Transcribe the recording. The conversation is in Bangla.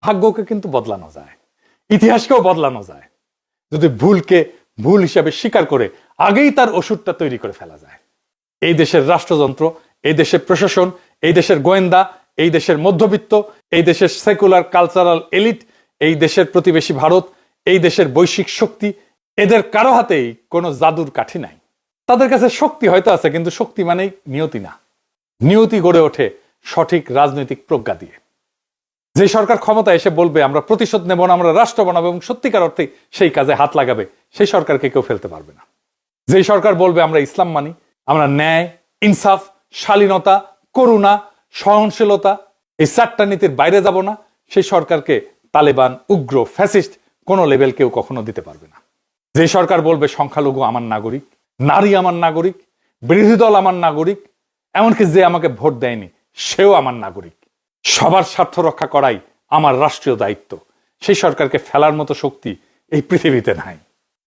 ভাগ্যকে কিন্তু বদলানো যায়, ইতিহাসকেও বদলানো যায় যদি ভুলকে ভুল হিসাবে স্বীকার করে আগেই তার ওষুধটা তৈরি করে ফেলা যায়। এই দেশের রাষ্ট্রযন্ত্র, এই দেশের প্রশাসন, এই দেশের গোয়েন্দা, এই দেশের মধ্যবিত্ত, এই দেশের সেকুলার কালচারাল এলিট, এই দেশের প্রতিবেশী ভারত, এই দেশের বৈশ্বিক শক্তি, এদের কারো হাতেই কোনো জাদুর কাঠি নাই। তাদের কাছে শক্তি হয়তো আছে, কিন্তু শক্তি মানেই নিয়তি না। নিয়তি গড়ে ওঠে সঠিক রাজনৈতিক প্রজ্ঞা দিয়ে। যে সরকার ক্ষমতায় এসে বলবে আমরা প্রতিশোধ নেব না, আমরা রাষ্ট্র বানাবো, এবং সত্যিকার অর্থে সেই কাজে হাত লাগাবে, সেই সরকারকে কেউ ফেলতে পারবে না। যে সরকার বলবে আমরা ইসলাম মানি, আমরা ন্যায়, ইনসাফ, শালীনতা, করুণা, সহনশীলতা, এই চারটা নীতির বাইরে যাব না, সেই সরকারকে তালেবান, উগ্র, ফ্যাসিস্ট কোনো লেভেল কেউ কখনো দিতে পারবে না। যে সরকার বলবে সংখ্যালঘু আমার নাগরিক, নারী আমার নাগরিক, বিরোধী দল আমার নাগরিক, এমনকি যে আমাকে ভোট দেয়নি সেও আমার নাগরিক, সবার স্বার্থ রক্ষা করাই আমার রাষ্ট্রীয় দায়িত্ব, সেই সরকারকে ফেলার মতো শক্তি এই পৃথিবীতে নাই।